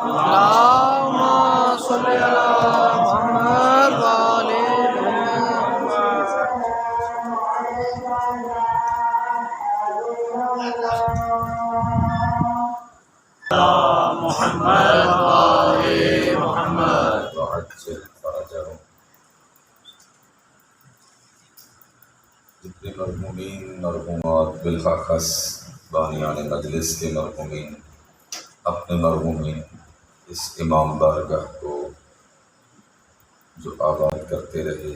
اللهم صل على محمد وآل محمد وآل محمد وعجل فرجهم. جتنے مرحومین مرحومات بالخص بانیان مجلس کے مرحومین اپنے مرحومین اس امام بارگاہ کو جو آباد کرتے رہے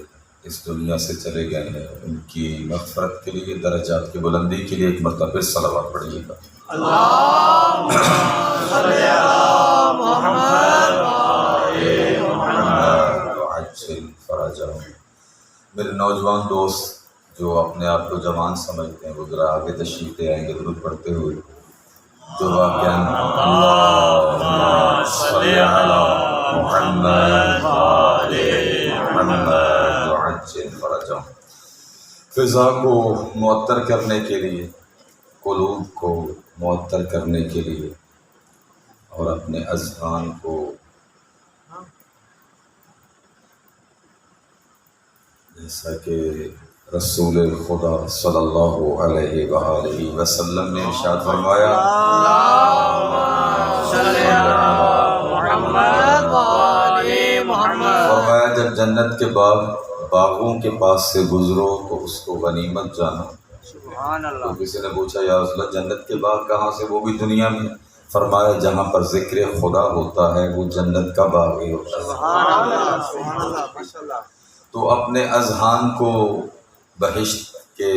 اس دنیا سے چلے گئے ہیں، ان کی مغفرت کے لیے، درجات کی بلندی کے لیے ایک مرتبہ پھر صلوات پڑھیے گا. اللهم صل على محمد وآل محمد وعجل فرجهم. میرے نوجوان دوست جو اپنے آپ کو جوان سمجھتے ہیں وہ ذرا آگے تشریف لے آئیں گے درود پڑھتے ہوئے جو واقعاً اللهم صل علی محمد وآل محمد وعجل فرجهم. فضا کو معطر کرنے کے لیے، قلوب کو معطر کرنے کے لیے اور اپنے اذہان کو جیسا کہ رسول خدا صلی اللہ علیہ وآلہ وسلم نے ارشاد فرمایا فرمایا جب جنت کے باغوں کے پاس سے گزرو تو اس کو غنیمت جانا. تو کسی نے پوچھا یا رسول اللہ جنت کے باغ کہاں سے، وہ بھی دنیا میں؟ فرمایا جہاں پر ذکر خدا ہوتا ہے وہ جنت کا باغ ہی ہوتا ہے. تو اپنے اذہان کو بہشت کے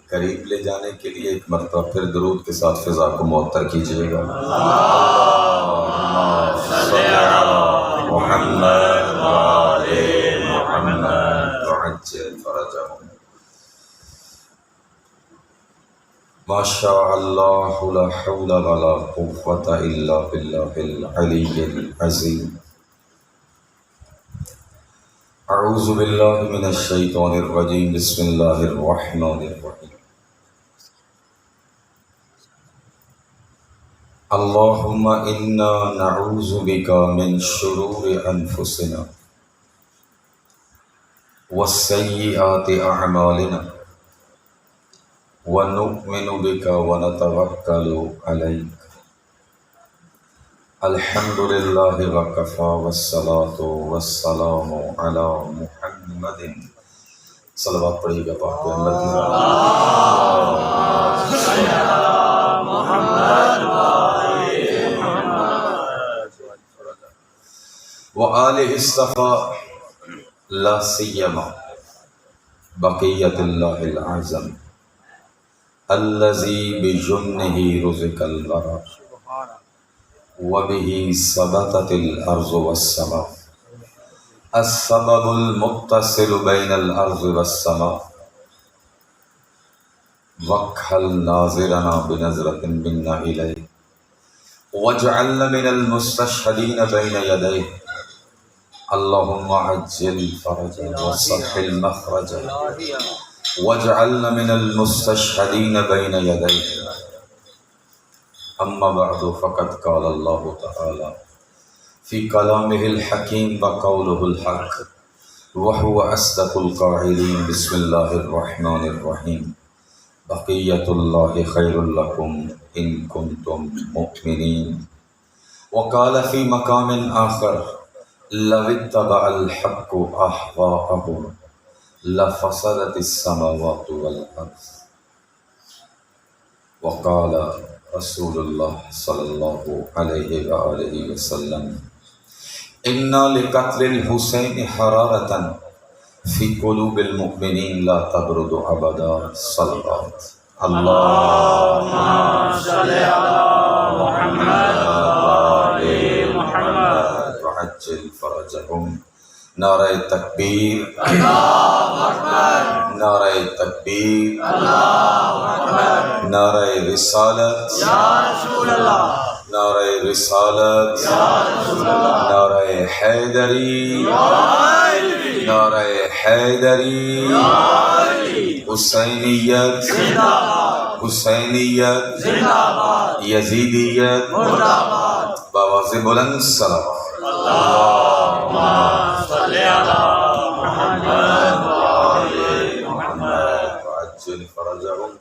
قریب لے جانے کے لیے ایک مرتبہ پھر درود کے ساتھ فضا کو معطر کیجیے گا. اللهم صل علی محمد وآل محمد وعجل فرجهم. ما شاء اللہ لا حول ولا قوة الا باللہ العلی العظیم. اعوذ باللہ من الشیطان الرجیم. بسم اللہ الرحمن الرحیم. اللہم انا نعوذ بک من شرور انفسنا والسیئات اعمالنا ونؤمن بک ونتوکل علیک. الحمد للہ وکفی والصلاة والسلام علی محمد. صلوات پڑھیے گا پاک پیغمبر کی وآلہ اصطفیٰ لا سیما بقیت اللہ العظم الذی بجنہ رزق الورى وبه ثبتت الارض والسماء السبب المتصل بين الارض والسماء وکھل ناظرنا بنظرة منا الیہ واجعلنا من المستشهدین بین یدیہ. اللہم عجل فرجا وسهل مخرجا واجعلنا من المستشهدین بین یدیہ. اما بعد فقد قال اللہ تعالی فی کلامہ الحکیم وقولہ الحق وہو اصدق القائلین. بسم اللہ الرحمن الرحیم. بقیت اللہ خیر لکم ان کنتم مؤمنین. وقال فی مقام آخر لو اتبع الحق اہواءهم لفسدت السماوات والارض. وقال رسول اللہ صلی اللہ علیہ وآلہ وسلم اِنَّا لِقَتْلِ الْحُسَيْنِ حَرَارَةً فِي قُلُوبِ الْمُؤْمِنِينَ لَا تَبْرُدُ أَبَدًا. صلوات. اللہم صل علی محمد وآل محمد وعجل فرجهم. نعرہ تکبیر، اللہ اکبر. نعرہ تکبیر، اللہ اکبر. نعرہ رسالت، یا رسول اللہ. نعرہ رسالت، یا رسول اللہ. نعرہ حیدری، یا علی. نعرہ حیدری، یا علی. حسینیت زندہ باد. حسینیت زندہ باد یزیدیت مرداباد بآواز بلند صلوات اللہم صلی علی محمد وآل محمد وعجل فرجہم۔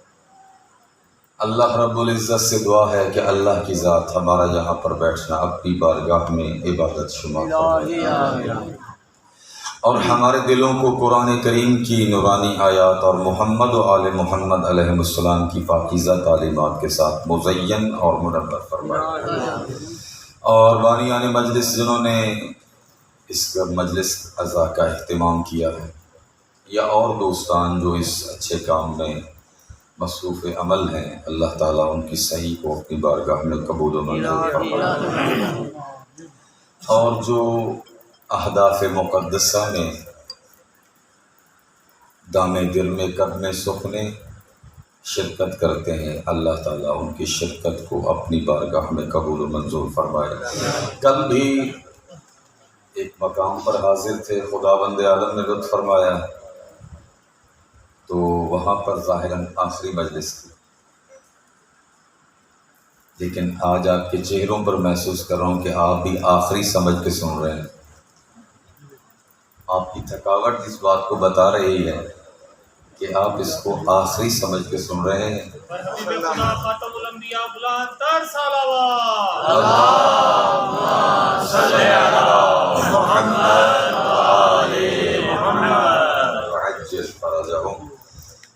اللہ رب العزت سے دعا ہے کہ اللہ کی ذات ہمارا یہاں پر بیٹھنا اپنی بارگاہ میں عبادت شمار فرمائے اور ہمارے دلوں کو قرآن کریم کی نورانی آیات اور محمد و آل محمد علیہ السلام کی پاکیزہ تعلیمات کے ساتھ مزین اور منور فرمائے۔ اور بانیان مجلس جنہوں نے اس مجلس عزا کا اہتمام کیا ہے یا اور دوستان جو اس اچھے کام میں مصروف عمل ہیں، اللہ تعالیٰ ان کی صحیح کو اپنی بارگاہ میں قبول و منظور فرمائے۔ اور جو اہداف مقدسہ میں دامے دل میں قدم سخنے شرکت کرتے ہیں، اللہ تعالیٰ ان کی شرکت کو اپنی بارگاہ میں قبول و منظور فرمائے۔ کل بھی ایک مقام پر حاضر تھے، خداوند عالم نے لطف فرمایا تو وہاں پر ظاہراً آخری مجلس تھی، لیکن آج آپ کے چہروں پر محسوس کر رہا ہوں کہ آپ بھی آخری سمجھ کے سن رہے ہیں۔ آپ کی تھکاوٹ اس بات کو بتا رہی ہے کہ آپ اس کو آخری سمجھ کے سن رہے ہیں۔ خاتم الانبیاء بلند تر صلوات اللہم صلی علی محمد وآل محمد وعجل فرجہم۔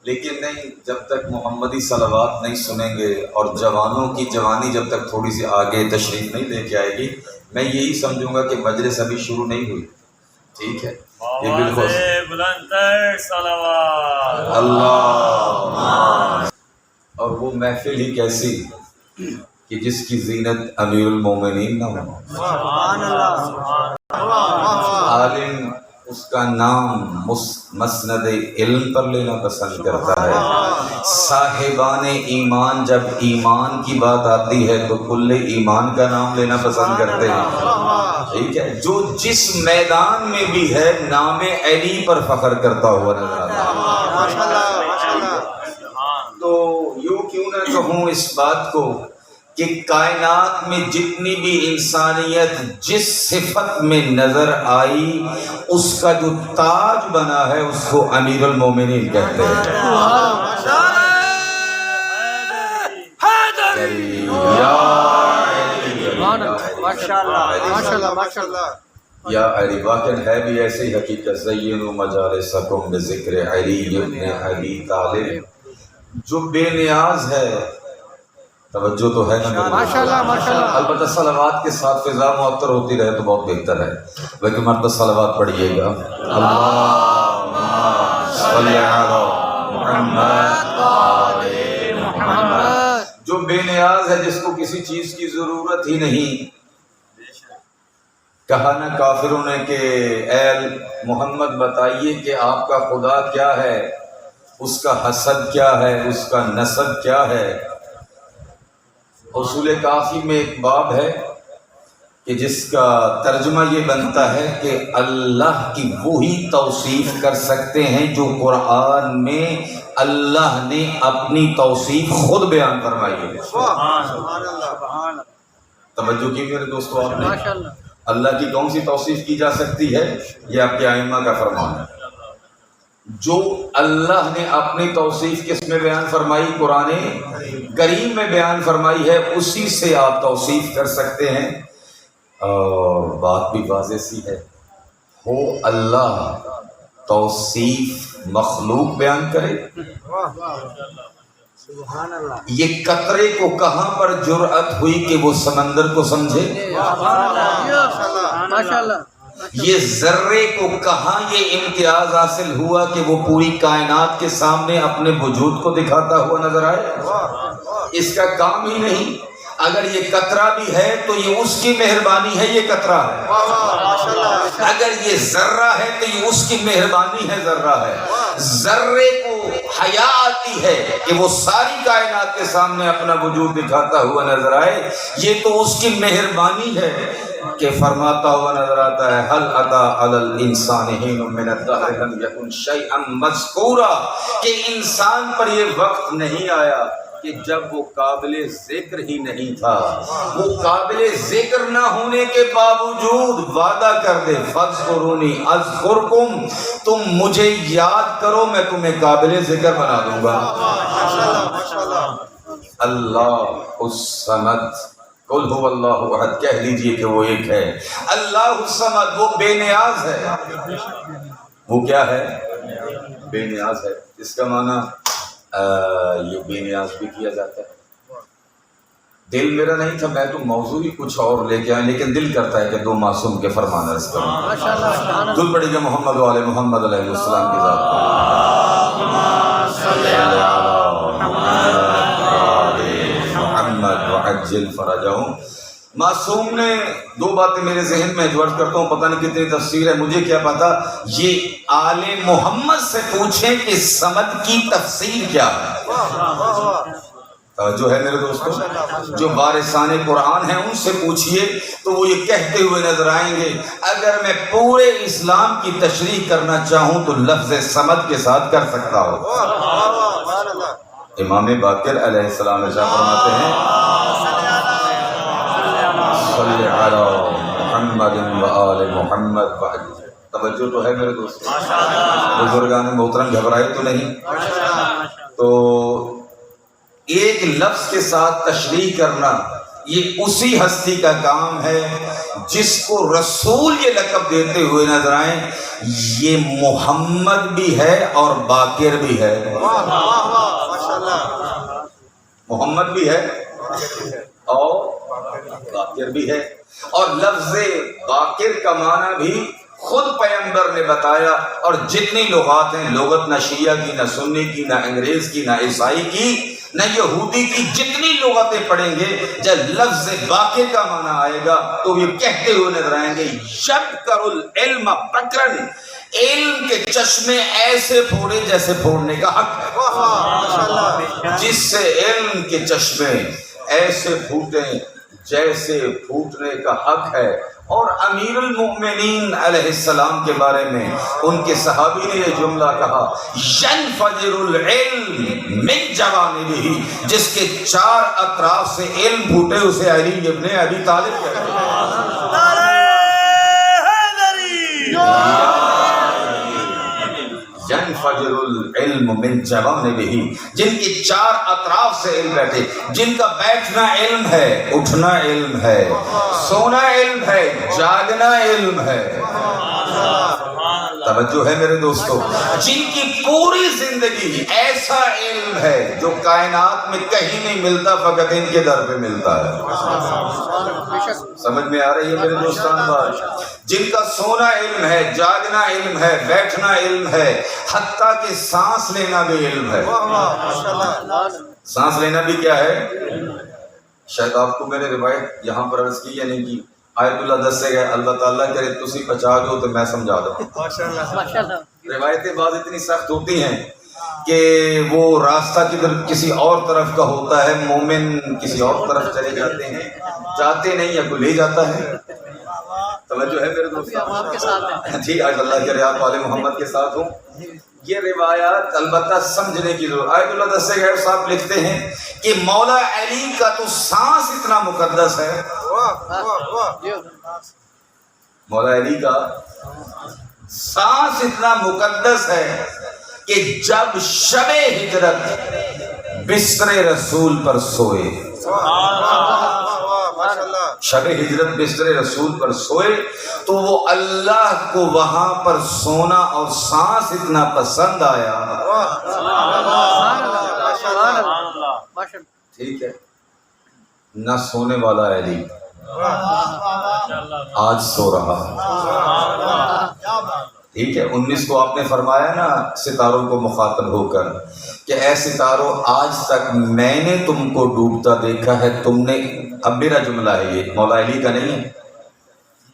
لیکن نہیں، جب تک محمدی صلوات نہیں سنیں گے اور جوانوں کی جوانی جب تک تھوڑی سی آگے تشریف نہیں لے کے آئے گی، میں یہی سمجھوں گا کہ مجلس ابھی شروع نہیں ہوئی۔ ٹھیک ہے، یہ بالکل بلند تر صلوات اللہ۔ اور وہ محفل ہی کیسی کہ جس کی زینت امیر المومنین نہ ہو، سبحان اللہ عالم اس کا نام مسند علم پر لینا پسند کرتا ہے۔ صاحبان ایمان جب ایمان کی بات آتی ہے تو کل ایمان کا نام لینا پسند کرتے ہیں۔ ٹھیک ہے، جو جس میدان میں بھی ہے نام علی پر فخر کرتا ہوا نظر آتا ہے۔ تو یوں کیوں نہ کہوں اس بات کو کہ کائنات میں جتنی بھی انسانیت جس صفت میں نظر آئی، اس کا جو تاج بنا ہے اس کو امیر المومنین کہتے ہیں۔ یا علی، واقعاً ہے بھی ایسی حقیقت، زینوا مجالسکم بذکر علی ابن ابی طالب، جو بے نیاز ہے۔ توجہ تو ہے نا؟ ماشاءاللہ۔ البتہ صلوات کے ساتھ فضا معطر ہوتی رہے تو بہت بہتر ہے، لیکن مرتبہ صلوات پڑھیے گا۔ اللہم صلی علی محمد وآل محمد۔ جو بے نیاز ہے، جس کو کسی چیز کی ضرورت ہی نہیں، کہا نا کافروں نے کہ اے محمد بتائیے کہ آپ کا خدا کیا ہے، اس کا حسد کیا ہے، اس کا نسب کیا ہے۔ اصول کافی میں ایک باب ہے کہ جس کا ترجمہ یہ بنتا ہے کہ اللہ کی وہی توصیف کر سکتے ہیں جو قرآن میں اللہ نے اپنی توصیف خود بیان فرمائی ہے۔ توجہ کی میرے دوستو آپ نے؟ اللہ کی کون سی توصیف کی جا سکتی ہے؟ یہ آپ کے ائمہ کا فرمان ہے۔ جو اللہ نے اپنی توصیف کس میں بیان فرمائی؟ قرآن کریم میں بیان فرمائی ہے، اسی سے آپ توصیف کر سکتے ہیں۔ اور بات بھی واضح سی ہے، ہو اللہ توصیف مخلوق بیان کرے۔ یہ قطرے کو کہاں پر جرأت ہوئی کہ وہ سمندر کو سمجھے؟ یہ ذرے کو کہاں یہ امتیاز حاصل ہوا کہ وہ پوری کائنات کے سامنے اپنے وجود کو دکھاتا ہوا نظر آئے؟ اس کا کام ہی نہیں۔ اگر یہ قطرہ بھی ہے تو یہ اس کی مہربانی ہے، یہ قطرہ ہے۔ اگر یہ ذرہ ہے تو یہ اس کی مہربانی ہے، ذرہ ہے۔ ذرے کو حیا آتی ہے کہ وہ ساری کائنات کے سامنے اپنا وجود دکھاتا ہوا نظر آئے، یہ تو اس کی مہربانی ہے کہ فرماتا ہوا نظر آتا ہے هل اتى على الانسان حين من الدهر لم يكن شيئا مذكورا، کہ انسان پر یہ وقت نہیں آیا کہ جب وہ قابل ذکر ہی نہیں تھا، وہ قابل ذکر نہ ہونے کے باوجود وعدہ کر دے فاذکرونی اذکرکم، تم مجھے یاد کرو میں تمہیں قابل ذکر بنا دوں گا۔ اللہ الصمد، قل هو اللہ احد، کہہ لیجئے کہ وہ ایک ہے۔ اللہ الصمد، وہ بے نیاز ہے۔ وہ کیا ہے؟ بے نیاز ہے۔ اس کا معنی یہ بے نیاز بھی کیا جاتا ہے۔ دل میرا نہیں تھا، میں تو موضوع ہی کچھ اور لے کے آئے، لیکن دل کرتا ہے کہ دو معصوم کے فرمان عرض کروں۔ دل پڑے گا محمد و آل محمد علیہ السلام کی ذات محمد وعجل فرجہم۔ معصوم نے دو باتیں میرے ذہن میں جو عرض کرتا ہوں، پتہ نہیں کتنی تفسیر ہے، مجھے کیا پتا، یہ آل محمد سے پوچھیں کہ صمد کی تفسیر کیا ہے۔ جو ہے میرے دوستو، جو وارثان قرآن ہیں ان سے پوچھئے تو وہ یہ کہتے ہوئے نظر آئیں گے، اگر میں پورے اسلام کی تشریح کرنا چاہوں تو لفظ صمد کے ساتھ کر سکتا ہوں۔ امام باقر علیہ السلام ارشاد فرماتے ہیں صلی علی محمد و آل محمد وعجل۔ توجہ تو ہے میرے دوست، بزرگان محترم گھبرائے تو نہیں؟ تو ایک لفظ کے ساتھ تشریح کرنا یہ اسی ہستی کا کام ہے جس کو رسول یہ لقب دیتے ہوئے نظر آئیں، یہ محمد بھی ہے اور باقر بھی ہے۔ محمد بھی ہے اور باقر بھی ہے، اور لفظ باقر کا معنی بھی خود پیغمبر نے بتایا، اور جتنی لغات ہیں، لغت نہ شیعہ کی، نہ سنی کی، نہ انگریز کی، نہ عیسائی کی، نہ یہودی کی، جتنی لغتیں پڑھیں گے جب لفظ باقر کا معنی آئے گا تو یہ کہتے ہوئے نظر آئیں گے یبکر العلم بکرن، علم کے چشمے ایسے پھوڑے جیسے پھوڑنے کا حق ہے، جس سے علم کے چشمے ایسے پھوٹیں جیسے پھوٹنے کا حق ہے۔ اور امیر المؤمنین علیہ السلام کے بارے میں ان کے صحابی نے یہ جملہ کہا ینفجر العلم من جوانبہ، جس کے چار اطراف سے علم پھوٹے اسے علی ابن ابی طالب کہتے ہیں۔ ینفجر العلم من جوانبہ، جن کی چار اطراف سے علم بیٹھے، جن کا بیٹھنا علم ہے، اٹھنا علم ہے، سونا علم ہے، جاگنا علم ہے۔ توجہ ہے میرے دوستو، جن کی پوری زندگی ایسا علم ہے جو کائنات میں کہیں نہیں ملتا، فقط ان کے در پہ ملتا ہے۔ سمجھ میں آ رہی ہے میرے دوستان بات؟ جن کا سونا علم ہے، جاگنا علم ہے، بیٹھنا علم ہے، حتیٰ کہ سانس لینا بھی علم ہے۔ سانس لینا بھی کیا ہے؟ شاید آپ کو میں نے روایت یہاں پر عرض کی یا نہیں کی، آیت اللہ دس سے گئے، اللہ تعالیٰ کرے تسی پچا دو تو میں سمجھا دوں۔ روایتیں بعض اتنی سخت ہوتی ہیں کہ وہ راستہ کسی اور طرف کا ہوتا ہے، مومن کسی اور طرف چلے جاتے ہیں، جاتے نہیں یا کوئی لے جاتا ہے۔ توجہ ہے میرے دوستوں؟ جی آج اللہ کے رعایت والے محمد کے ساتھ ہوں۔ یہ روایات البتہ سمجھنے کی ضرورت۔ آیت اللہ دس غیر صاحب لکھتے ہیں کہ مولا علی کا تو سانس اتنا مقدس ہے، مولا علی کا سانس اتنا مقدس ہے کہ جب شب ہجرت بستر رسول پر سوئے، شب ہجرت بستر رسول پر سوئے تو وہ اللہ کو وہاں پر سونا اور سانس اتنا پسند آیا۔ ٹھیک ہے، نہ سونے والا علی آج سو رہا، ٹھیک ہے۔ 19 کو آپ نے فرمایا نا ستاروں کو مخاطب ہو کر کہ اے ستاروں، آج تک میں نے تم کو ڈوبتا دیکھا ہے، تم نے، اب میرا جملہ ہے یہ، مولا علی کا نہیں ہے،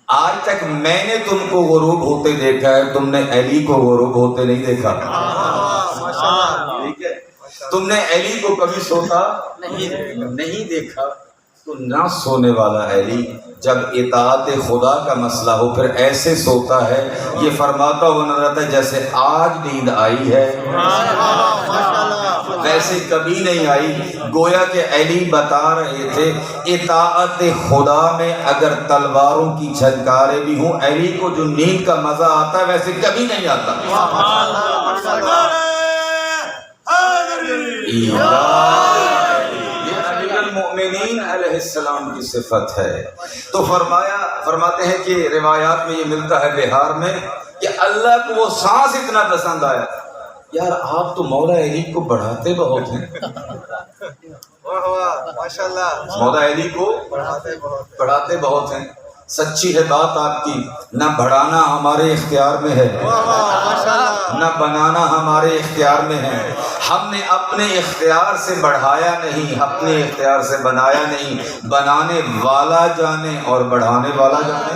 آج تک میں نے تم کو غروب ہوتے دیکھا ہے، تم نے علی کو غروب ہوتے نہیں دیکھا۔ ٹھیک ہے، تم نے علی کو کبھی سوتا نہیں دیکھا، تو نہ سونے والا علی جب اطاعت خدا کا مسئلہ ہو پھر ایسے سوتا ہے، یہ فرماتا ہوا نظر آتا ہے جیسے آج نیند آئی ہے، ویسے کبھی نہیں آئی. گویا کہ علی بتا رہے تھے اطاعت خدا میں اگر تلواروں کی جھنکاریں بھی ہوں، علی کو جو نیند کا مزہ آتا ہے ویسے کبھی نہیں آتا. یہ امیر المؤمنین علیہ السلام کی صفت ہے. تو فرماتے ہیں کہ روایات میں یہ ملتا ہے بہار میں کہ اللہ کو وہ سانس اتنا پسند آیا. یار آپ تو مولا علی کو بڑھاتے بہت ہیں. مولا علی کو بڑھاتے بہت ہیں. سچی ہے بات آپ کی. نہ بڑھانا ہمارے اختیار میں ہے، نہ بنانا ہمارے اختیار میں ہے. ہم نے اپنے اختیار سے بڑھایا نہیں، اپنے اختیار سے بنایا نہیں. بنانے والا جانے اور بڑھانے والا جانے.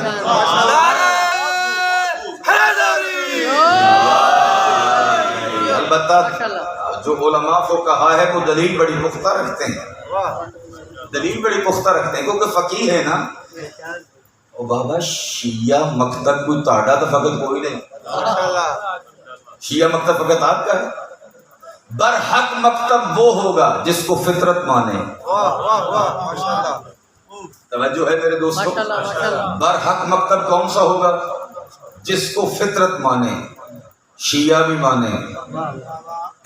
البتہ جو علماء کو کہا ہے وہ دلیل بڑی پختہ رکھتے ہیں، دلیل بڑی پختہ رکھتے ہیں کیونکہ فقیہ ہے نا. او بابا شیعہ مکتب کوئی تاڑا تو فقط کوئی نہیں. شیعہ مکتب فقط آپ کا ہے. برحق مکتب وہ ہوگا جس کو فطرت مانے. توجہ ہے میرے دوستو. برحق مکتب کون سا ہوگا؟ جس کو فطرت مانے. شیعہ بھی مانے،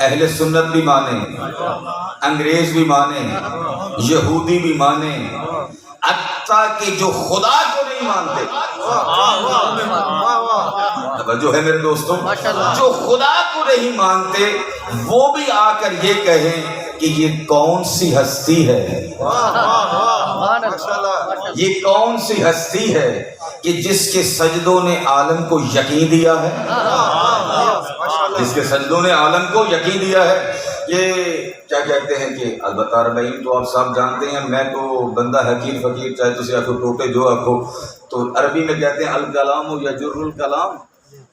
اہل سنت بھی مانے، انگریز بھی مانے، یہودی بھی مانے، حتیٰ کہ جو خدا کو نہیں مانتے. توجہ ہے میرے دوستوں. جو خدا کو نہیں مانتے وہ بھی آ کر یہ کہیں کہ یہ کون سی ہستی ہے، یہ کون سی ہستی ہے کہ جس کے سجدوں نے عالم کو یقین دیا ہے، جس کے سجدوں نے عالم کو یقین دیا ہے. یہ کیا کہتے ہیں کہ البتہ اربعین تو آپ صاحب جانتے ہیں. میں تو بندہ حقیر فقیر چاہے تسی آکھو ٹوٹے جو آکھو، تو عربی میں کہتے ہیں الکلام یجر الکلام،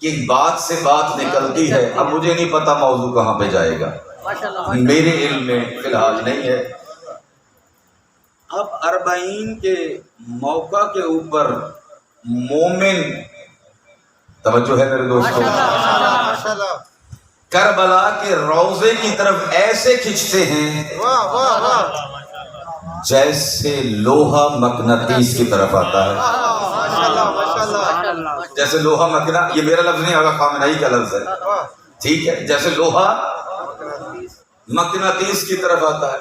کہ بات سے بات نکلتی ہے. اب مجھے نہیں پتا موضوع کہاں پہ جائے گا، میرے علم میں فی الحال نہیں ہے. اب اربعین کے موقع کے اوپر مومن، توجہ ہے میرے دوستو، کربلا کے روضے کی طرف ایسے کھنچتے ہیں جیسے لوہا مقناطیس کی طرف آتا ہے. جیسے لوہا یہ میرا لفظ نہیں، آغا خامنہئی کا لفظ ہے، ٹھیک ہے. جیسے لوہا مقناطیس کی طرف آتا ہے.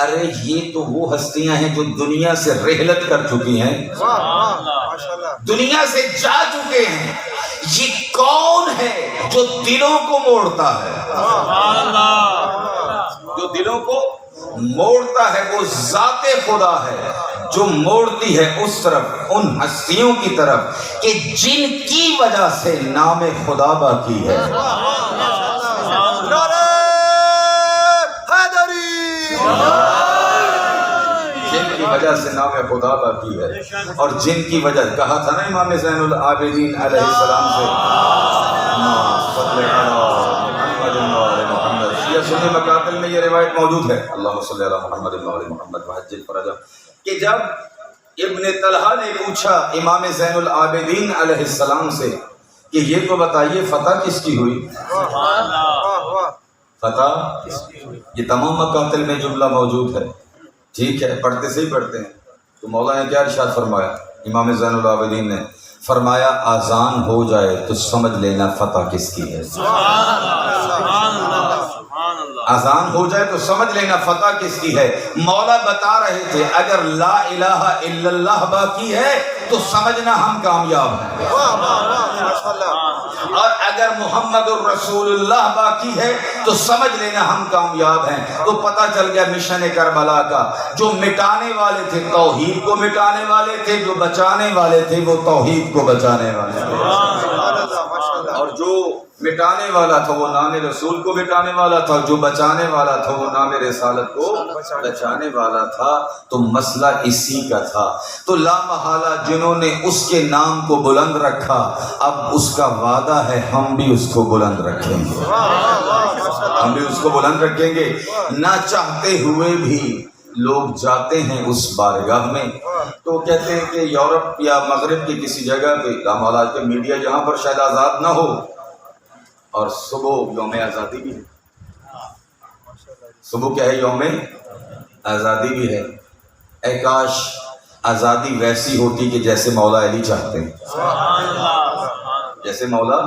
ارے یہ تو وہ ہستیاں ہیں جو دنیا سے رحلت کر چکی ہیں، دنیا سے جا چکے ہیں. یہ کون ہے جو دلوں کو موڑتا ہے؟ جو دلوں کو موڑتا ہے وہ ذات خدا ہے، جو موڑتی ہے اس طرف، ان ہستیوں کی طرف کہ جن کی وجہ سے نام خدا باقی ہے. جن کی وجہ سے نام خدا باقی ہے، اور جن کی وجہ کہا تھا نا امام زین العابدین علیہ السلام سے، شیعہ سنی مقاتل میں یہ روایت موجود ہے، اللہم صلی علی محمد وعلی محمد وحجل فرجہ، کہ جب ابن طلحہ نے پوچھا امام زین العابدین علیہ السلام سے کہ یہ تو بتائیے فتح کس کی ہوئی؟ فتح یہ تمام مقاتل میں جملہ موجود ہے، ٹھیک ہے، پڑھتے سے ہی پڑھتے ہیں. تو مولا نے کیا ارشاد فرمایا؟ امام زین العابدین نے فرمایا آذان ہو جائے تو سمجھ لینا فتح کس کی ہے. آذان ہو جائے تو سمجھ لینا فتح کس کی ہے. مولا بتا رہے تھے اگر لا الہ الا اللہ باقی ہے تو سمجھنا ہم کامیاب ہیں، اور اگر محمد الرسول اللہ باقی ہے تو سمجھ لینا ہم کامیاب ہیں. تو پتہ چل گیا مشن کربلا کا، جو مٹانے والے تھے توحید کو مٹانے والے تھے، جو بچانے والے تھے وہ توحید کو بچانے والے تھے، اور جو مٹانے والا تھا وہ نام رسول کو مٹانے والا تھا، جو بچانے والا تھا وہ نام رسالت کو بچانے والا تھا. تو مسئلہ اسی کا تھا. تو لا محالہ جنہوں نے اس کے نام کو بلند رکھا، اب اس کا وعدہ ہے ہم بھی اس کو بلند رکھیں گے، ہم بھی اس کو بلند رکھیں گے. نہ چاہتے ہوئے بھی لوگ جاتے ہیں اس بارگاہ میں. تو کہتے ہیں کہ یورپ یا مغرب کی کسی جگہ پہ، لا محالہ کے میڈیا جہاں پر شاید آزاد نہ ہو، اور صبح یوم آزادی بھی ہے، صبح کیا ہے؟ یوم آزادی بھی ہے۔ اے کاش آزادی ویسی ہوتی کہ جیسے مولا علی چاہتے ہیں، جیسے مولا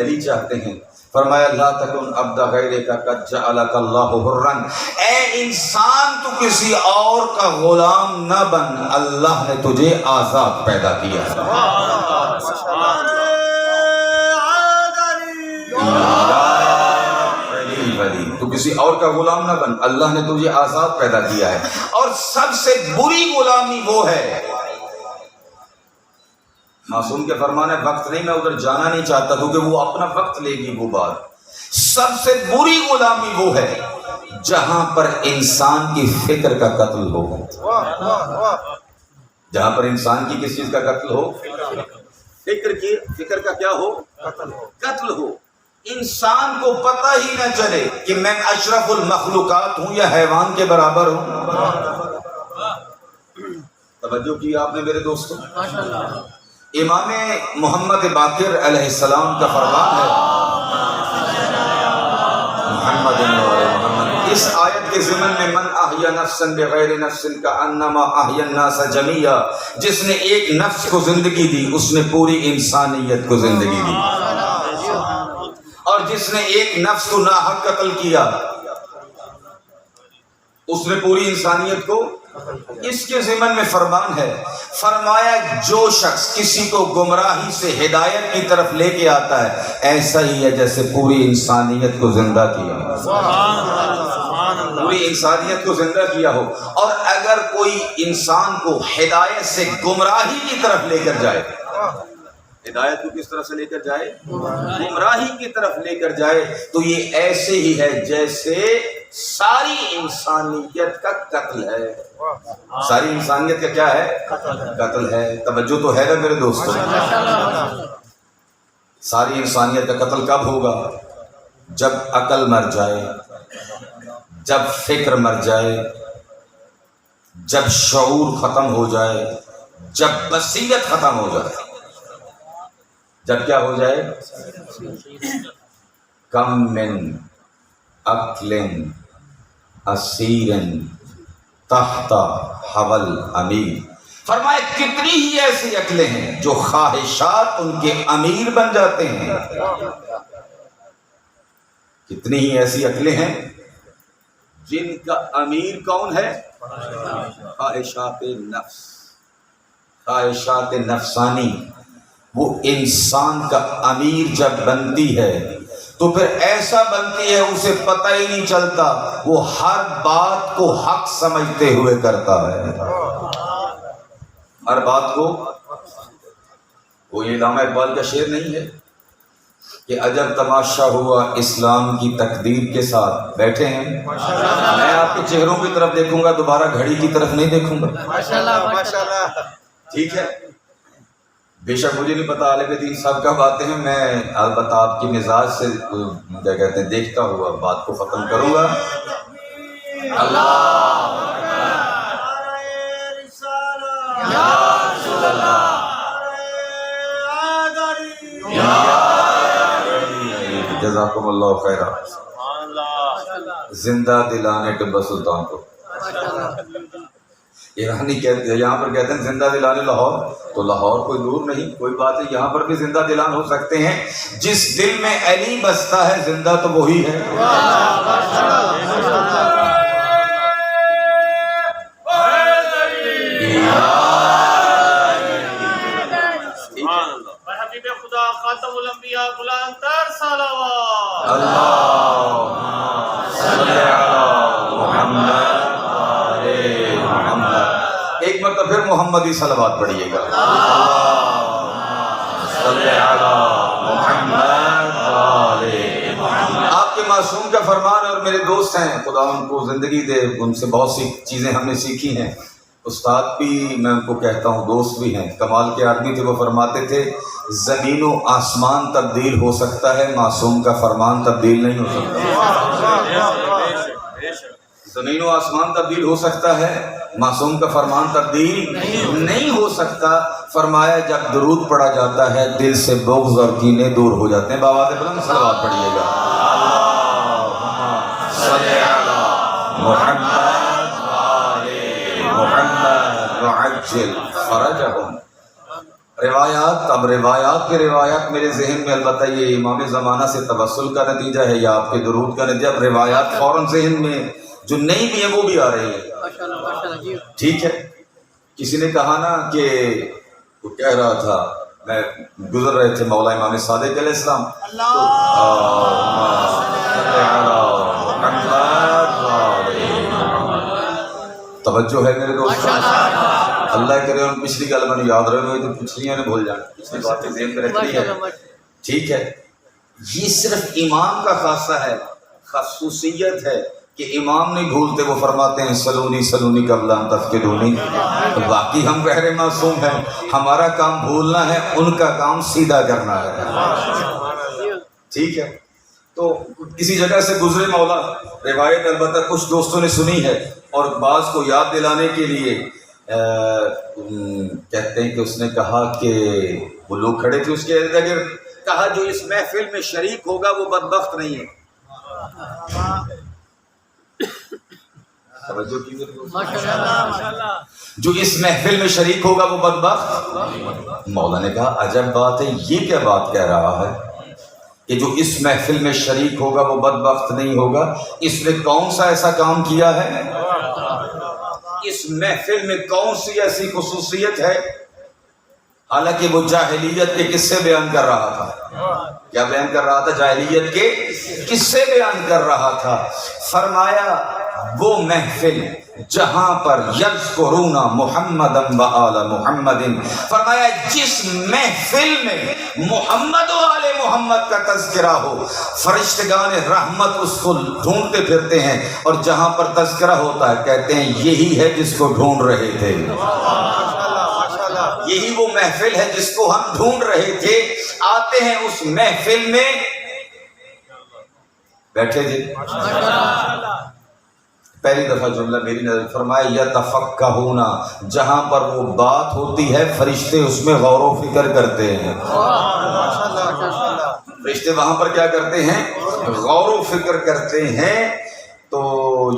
علی چاہتے ہیں۔ فرمایا لا تکن عبد غیرک قد جعلک اللہ حرا، اے انسان تو کسی اور کا غلام نہ بن، اللہ نے تجھے آزاد پیدا کیا ہے۔ تو کسی اور کا غلام نہ بن، اللہ نے تجھے آزاد پیدا کیا ہے۔ اور سب سے بری غلامی وہ ہے، معصوم کے فرمان ہے وقت نہیں، میں ادھر جانا نہیں چاہتا کیونکہ وہ اپنا وقت لے گی وہ بات۔ سب سے بری غلامی وہ ہے جہاں پر انسان کی فکر کا قتل ہو، جہاں پر انسان کی کس چیز کا قتل ہو؟ فکر کا کیا ہو؟ قتل ہو۔ انسان کو پتہ ہی نہ چلے کہ میں اشرف المخلوقات ہوں یا حیوان کے برابر ہوں۔ توجہ کی آپ نے میرے دوستوں؟ امام محمد باقر علیہ السلام کا فرمان ہے، محمد اس آیت کے ضمن میں من احیا نفسا بغیر نفس کانما احیا الناس جميعا، جس نے ایک نفس کو زندگی دی اس نے پوری انسانیت کو زندگی دی، اور جس نے ایک نفس کو ناحق قتل کیا اس نے پوری انسانیت کو۔ اس کے ضمن میں فرمان ہے، فرمایا جو شخص کسی کو گمراہی سے ہدایت کی طرف لے کے آتا ہے ایسا ہی ہے جیسے پوری انسانیت کو زندہ کیا، پوری انسانیت کو زندہ کیا ہو۔ اور اگر کوئی انسان کو ہدایت سے گمراہی کی طرف لے کر جائے، ہدایت کو کس طرف سے لے کر جائے؟ گمراہی کی طرف لے کر جائے، تو یہ ایسے ہی ہے جیسے ساری انسانیت کا قتل ہے۔ ساری انسانیت کا کیا ہے؟ قتل ہے۔ توجہ تو ہے نا میرے دوستوں؟ ساری انسانیت کا قتل کب ہوگا؟ جب عقل مر جائے، جب فکر مر جائے، جب شعور ختم ہو جائے، جب بصیرت ختم ہو جائے، جب کیا ہو جائے؟ کم من عقل اسیر تحت حول امیر، فرمائے کتنی ہی ایسی عقلیں ہیں جو خواہشات ان کے امیر بن جاتے ہیں۔ کتنی ہی ایسی عقلیں ہیں جن کا امیر کون ہے؟ خواہشات نفس، خواہشات نفسانی۔ وہ انسان کا امیر جب بنتی ہے تو پھر ایسا بنتی ہے اسے پتہ ہی نہیں چلتا، وہ ہر بات کو حق سمجھتے ہوئے کرتا ہے، ہر بات کو۔ کوئی علامہ اقبال کا شعر نہیں ہے کہ عجب تماشا ہوا اسلام کی تقدیر کے ساتھ؟ بیٹھے ہیں، میں آپ کے چہروں کی طرف دیکھوں گا، دوبارہ گھڑی کی طرف نہیں دیکھوں گا، ٹھیک ہے؟ بے شک مجھے نہیں پتا عالم دین صاحب کب آتے ہیں، میں البتہ آپ کی مزاج سے کیا کہتے ہیں دیکھتا ہوا بات کو ختم کروں گا۔ جزاکم اللہ خیرہ۔ زندہ دلانے ٹبا سلطان کو ایرانی کہتے ہیں، یہاں پر کہتے ہیں زندہ دلانے لاہور، تو لاہور کوئی دور نہیں، کوئی بات ہے، یہاں پر بھی زندہ دلان ہو سکتے ہیں۔ جس دل میں علی بستا ہے زندہ تو وہی ہے۔ حبیب خدا خاتم الانبیاء بلند تر صلوات۔ اللہم صلی علی محمد۔ ایک مرتبہ پھر محمدی صلوات پڑھیے گا۔ صلی علی محمد۔ آپ کے معصوم کا فرمان، اور میرے دوست ہیں، خدا ان کو زندگی دے، ان سے بہت سی چیزیں ہم نے سیکھی ہیں، استاد بھی میں ان کو کہتا ہوں، دوست بھی ہیں، کمال کے آدمی تھے۔ وہ فرماتے تھے زمین و آسمان تبدیل ہو سکتا ہے، معصوم کا فرمان تبدیل نہیں ہو سکتا۔ زمین و آسمان تبدیل ہو سکتا ہے، معصوم کا فرمان تبدیل نہیں ہو سکتا۔ فرمایا جب درود پڑھا جاتا ہے دل سے بغض اور کینے دور ہو جاتے ہیں۔ بآواز بلند صلوات پڑھیے گا۔ اللہم صلی علی محمد محمد وعجل فرجهم۔ روایات، اب روایات پہ روایات میرے ذہن میں، البتہ یہ امام زمانہ سے توسل کا نتیجہ ہے یا آپ کے درود کا نتیجہ، اب روایات فوراً ذہن میں جو نہیں بھی ہیں وہ بھی آ رہی ہیں۔ ٹھیک ہے، کسی نے کہا نا کہ وہ کہہ رہا تھا، میں گزر رہے تھے مولا امام صادق علیہ السلام، توجہ ہے میرے دوست، اللہ کرے ان پچھلی گل میں یاد رہے ہوئے تو پچھلیاں نے بھول جانا، پچھلی باتیں ذہن میں رکھنی ہے۔ ٹھیک ہے، یہ صرف امام کا خاصہ ہے، خصوصیت ہے کہ امام نہیں بھولتے، وہ فرماتے ہیں سلونی سلونی قبل ان تفقدونی۔ باقی ہم غیر معصوم ہیں، ہمارا کام بھولنا ہے، ان کا کام سیدھا کرنا ہے۔ ٹھیک ہے، تو کسی جگہ سے گزرے مولا، روایت البتہ کچھ دوستوں نے سنی ہے اور بعض کو یاد دلانے کے لیے کہتے ہیں کہ اس نے کہا کہ وہ لوگ کھڑے تھے اس کے ارد گرد، کہا جو اس محفل میں شریک ہوگا وہ بدبخت نہیں ہے۔ توجہ کی جو اس محفل میں شریک ہوگا وہ بدبخت۔ مولا نے کہا عجب بات ہے، یہ کیا بات کہہ رہا ہے کہ جو اس محفل میں شریک ہوگا وہ بدبخت نہیں ہوگا؟ اس نے کون سا ایسا کام کیا ہے؟ اس محفل میں کون سی ایسی خصوصیت ہے؟ حالانکہ وہ جاہلیت کے قصے بیان کر رہا تھا۔ کیا بیان کر رہا تھا؟ جاہلیت کے قصے بیان کر رہا تھا۔ فرمایا وہ محفل جہاں پر یذکرون محمدا و آل محمد، فرمایا جس محفل میں محمد و آل محمد کا تذکرہ ہو، فرشتگان رحمت اس کو ڈھونڈتے پھرتے ہیں، اور جہاں پر تذکرہ ہوتا ہے کہتے ہیں یہی ہے جس کو ڈھونڈ رہے تھے، یہی وہ محفل ہے جس کو ہم ڈھونڈ رہے تھے۔ آتے ہیں اس محفل میں، بیٹھے جی، پہلی دفعہ جملہ میری نظر فرمایا یتفقہون، جہاں پر وہ بات ہوتی ہے فرشتے اس میں غور و فکر کرتے ہیں۔ فرشتے وہاں پر کیا کرتے ہیں؟ غور و فکر کرتے ہیں۔ تو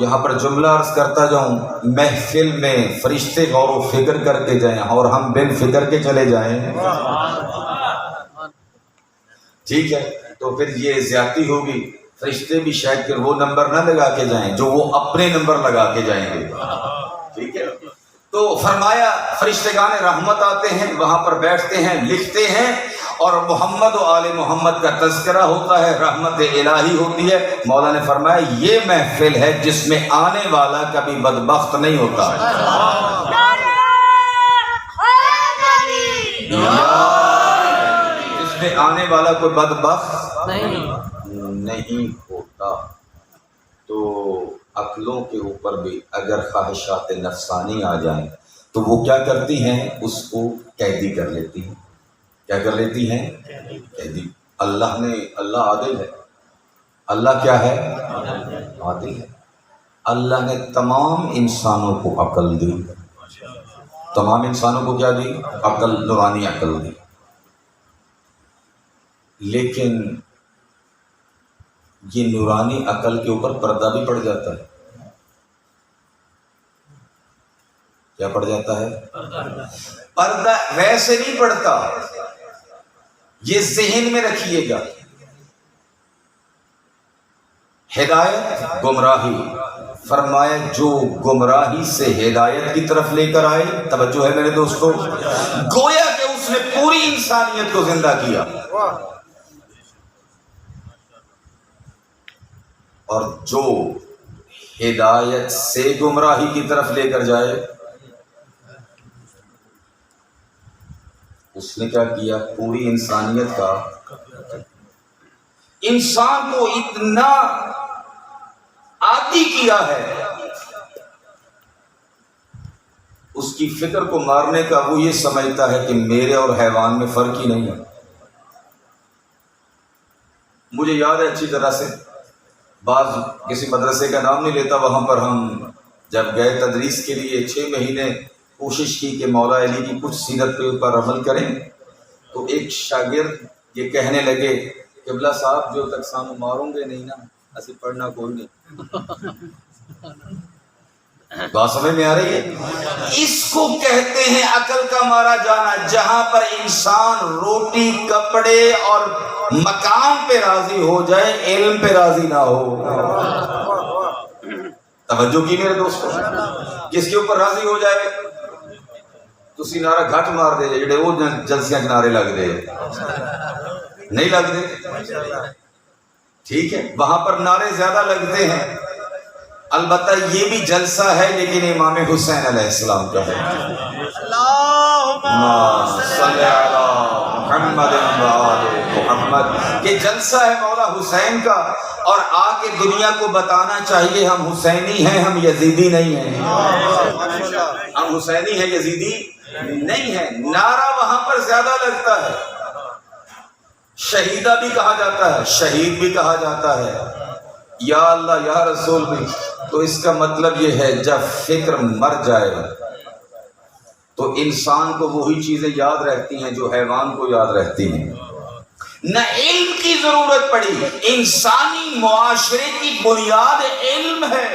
یہاں پر جملہ عرض کرتا جاؤں، محفل میں فرشتے غور و فکر کر کے جائیں اور ہم بن فکر کے چلے جائیں، ٹھیک ہے، تو پھر یہ زیادتی ہوگی۔ فرشتے بھی شاید کہ وہ نمبر نہ لگا کے جائیں جو وہ اپنے نمبر لگا کے جائیں گے، ٹھیک ہے۔ تو فرمایا فرشتگان رحمت آتے ہیں، وہاں پر بیٹھتے ہیں، لکھتے ہیں، اور محمد و آل محمد کا تذکرہ ہوتا ہے، رحمت الہی ہوتی ہے۔ مولا نے فرمایا یہ محفل ہے جس میں آنے والا کبھی بدبخت نہیں ہوتا، جس میں آنے والا کوئی بدبخت نہیں ہوتا۔ تو عقلوں کے اوپر بھی اگر خواہشات نفسانی آ جائیں تو وہ کیا کرتی ہیں؟ اس کو قیدی کر لیتی ہیں۔ کیا کر لیتی ہیں؟ قیدی۔ اللہ عادل ہے۔ اللہ کیا ہے؟ عادل ہے۔ اللہ نے تمام انسانوں کو عقل دی، تمام انسانوں کو کیا دی؟ عقل، نورانی عقل دی، لیکن یہ نورانی عقل کے اوپر پردہ بھی پڑ جاتا ہے۔ کیا پڑ جاتا ہے؟ پردہ ویسے نہیں پڑتا، یہ ذہن میں رکھیے گا۔ ہدایت گمراہی، فرمایا جو گمراہی سے ہدایت کی طرف لے کر آئے، توجہ ہے میرے دوستو، گویا کہ اس نے پوری انسانیت کو زندہ کیا، اور جو ہدایت سے گمراہی کی طرف لے کر جائے اس نے کیا کیا؟ پوری انسانیت کا، انسان کو اتنا عادی کیا ہے اس کی فکر کو مارنے کا، وہ یہ سمجھتا ہے کہ میرے اور حیوان میں فرق ہی نہیں ہے۔ مجھے یاد ہے اچھی طرح سے، بعض کسی مدرسے کا نام نہیں لیتا، وہاں پر ہم جب گئے تدریس کے لیے 6 مہینے کوشش کی کہ مولا علی کی کچھ سیرت کے اوپر عمل کریں، تو ایک شاگرد یہ کہنے لگے قبلہ صاحب جو تک سانو ماروں گے نہیں نا اسی پڑھنا کوئی نہیں۔ بات سمجھ میں آ رہی ہے؟ اس کو کہتے ہیں عقل کا مارا جانا، جہاں پر انسان روٹی کپڑے اور مکان پہ راضی ہو جائے، علم پہ راضی نہ ہو۔ توجہ کی میرے دوستو، جس کے اوپر راضی ہو جائے تسی نعرہ گھٹ مار دے جڑے وہ جلسیاں نعرے لگ دے، نہیں لگ دے، ٹھیک ہے، وہاں پر نعرے زیادہ لگتے ہیں۔ البتہ یہ بھی جلسہ ہے لیکن امام حسین علیہ السلام کا ہے۔ اللہم صلی علی محمد و آل محمد، یہ جلسہ ہے مولا حسین کا، اور آ کے دنیا کو بتانا چاہیے ہم حسینی ہیں، ہم یزیدی نہیں ہیں، ہم حسینی ہیں یزیدی نہیں ہیں۔ نعرہ وہاں پر زیادہ لگتا ہے، شہیدہ بھی کہا جاتا ہے، شہید بھی کہا جاتا ہے، یا اللہ یا رسول بھی۔ تو اس کا مطلب یہ ہے جب فکر مر جائے تو انسان کو وہی چیزیں یاد رہتی ہیں جو حیوان کو یاد رہتی ہیں۔ نہ علم کی ضرورت پڑی، انسانی معاشرے کی بنیاد علم ہے،